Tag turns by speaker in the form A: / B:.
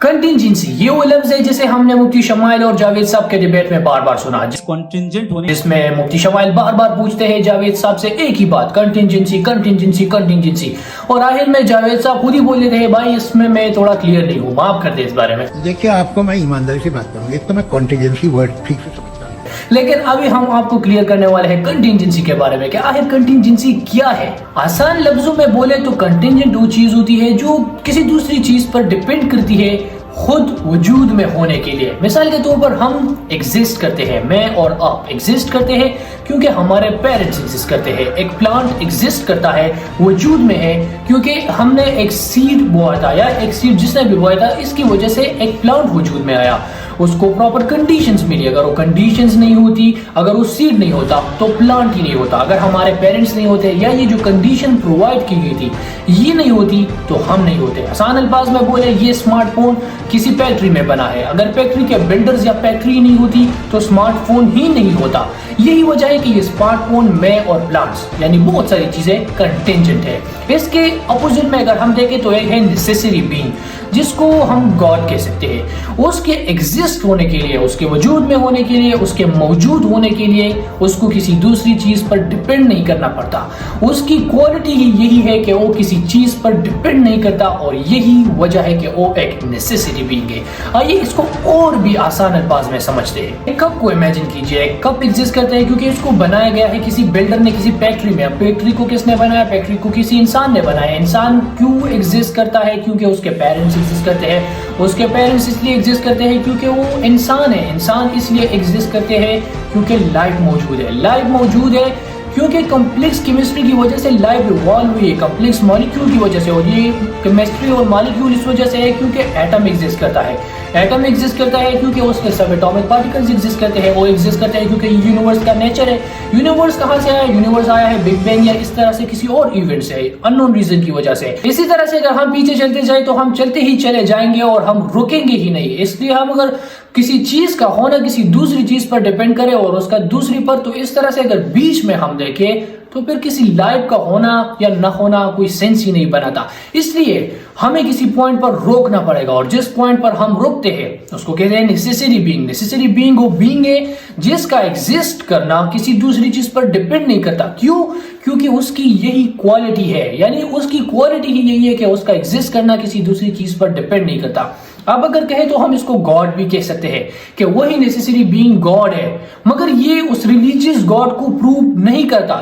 A: Contingency ये वो लफ्ज है जिसे हमने मुफ्ती शमाइल और जावेद साहब के डिबेट में बार बार सुना,
B: कंटिजेंट होने
A: जिसमें मुफ्ती शमाइल बार बार पूछते हैं जावेद साहब से एक ही बात, कंटिजेंसी कंटिजेंसी कंटिजेंसी, और आखिर में जावेद साहब खुद ही बोल लेते हैं भाई इसमें मैं थोड़ा क्लियर नहीं हूँ, माफ कर दे इस बारे में।
C: देखिए, आपको मैं ईमानदारी से बात करूंगा, एक तो मैं कॉन्टीजेंसी वर्ड ठीक से समझता हूँ,
A: लेकिन अभी हम आपको क्लियर करने वाले हैं कंटिजेंसी के बारे में कि आखिर कंटिजेंसी क्या है। आसान लफ्जों में बोले तो कंटिजेंट वो चीज होती है जो किसी दूसरी चीज पर डिपेंड करती है खुद वजूद में होने के लिए। मिसाल के तौर पर हम एग्जिस्ट करते हैं, मैं और आप एग्जिस्ट करते हैं क्योंकि हमारे पेरेंट्स एग्जिस्ट करते हैं। एक प्लांट एग्जिस्ट करता है, वजूद में है क्योंकि हमने एक सीड बोया था, या एक सीड जिसने भी बोया था इसकी वजह से एक प्लांट वजूद में आया, उसको प्रॉपर कंडीशंस मिली। अगर वो कंडीशंस नहीं होती, अगर वो सीड नहीं होता तो प्लांट ही नहीं होता। अगर हमारे पेरेंट्स नहीं होते या ये जो कंडीशन प्रोवाइड की गई थी ये नहीं होती तो हम नहीं होते। आसान अल्फाज में बोले ये स्मार्टफोन किसी फैक्ट्री में बना है, अगर फैक्ट्री के बिल्डर्स या फैक्ट्री नहीं होती तो स्मार्टफोन ही नहीं होता। यही वजह है कि ये स्मार्टफोन, मैं और प्लांट्स यानी बहुत सारी चीजें कंटिजेंट है। इसके अपोजिट में अगर हम देखें तो एक है नेसेसरी बीइंग, जिसको हम गॉड कह सकते हैं। उसके एग्जिस्ट होने के लिए, उसके वजूद में होने के लिए, उसके मौजूद होने के लिए उसको किसी दूसरी चीज पर डिपेंड नहीं करना पड़ता। उसकी क्वालिटी ही यही है कि वो किसी चीज पर डिपेंड नहीं करता, और यही वजह है कि वो एक नेसेसरी बीइंग है। आइए इसको और भी आसान अल्फाज में समझते हैं। एक कप को इमेजिन कीजिए, एक कप एग्जिस्ट करता है क्योंकि इसको बनाया गया है किसी बिल्डर ने किसी फैक्ट्री में। फैक्ट्री को किसने बनाया? फैक्ट्री को किसी इंसान ने बनाया। इंसान क्यों एग्जिस्ट करता है? क्योंकि उसके पेरेंट्स एग्जिस्ट करते हैं। उसके पेरेंट्स इसलिए एग्जिस्ट करते हैं क्योंकि वो इंसान है। इंसान इसलिए एग्जिस्ट करते हैं क्योंकि लाइफ मौजूद है। लाइफ मौजूद है क्योंकि कॉम्प्लेक्स केमिस्ट्री की वजह से लाइफ इवॉल्व हुई है, कॉम्प्लेक्स मॉलिक्यूल की वजह से। और ये केमिस्ट्री और मॉलिक्यूल इस वजह से है क्योंकि एटम एग्जिस्ट करता है। एटम एग्जिस्ट करता है क्योंकि उसके सब एटॉमिक पार्टिकल्स एग्जिस्ट करते हैं। वो एग्जिस्ट करते हैं क्योंकि यूनिवर्स का नेचर है। यूनिवर्स कहाँ से आया? यूनिवर्स आया है बिग बैंग या इस तरह से किसी और इवेंट से, अननोन रीजन की वजह से। इसी तरह से अगर हम पीछे चलते जाए तो हम चलते ही चले जाएंगे और हम रुकेंगे ही नहीं। इसलिए हम अगर किसी चीज का होना किसी दूसरी चीज पर डिपेंड करे और उसका दूसरी पर, तो इस तरह से अगर बीच में हम देखें तो फिर किसी लाइफ का होना या न होना कोई सेंस ही नहीं बनाता। इसलिए हमें किसी पॉइंट पर रोकना पड़ेगा, और जिस पॉइंट पर हम रुकते हैं उसको कहते हैं नेसेसरी बीइंग। नेसेसरी बीइंग वो बीइंग है जिसका एग्जिस्ट करना किसी दूसरी चीज पर डिपेंड नहीं करता। क्यों? क्योंकि उसकी यही क्वालिटी है, यानी उसकी क्वालिटी ही यही है कि उसका एग्जिस्ट करना किसी दूसरी चीज पर डिपेंड नहीं करता। अब अगर कहे तो हम इसको गॉड भी कह सकते हैं कि वही नेसेसरी बीइंग गॉड है, मगर ये उस रिलीजियस गॉड को प्रूव नहीं करता।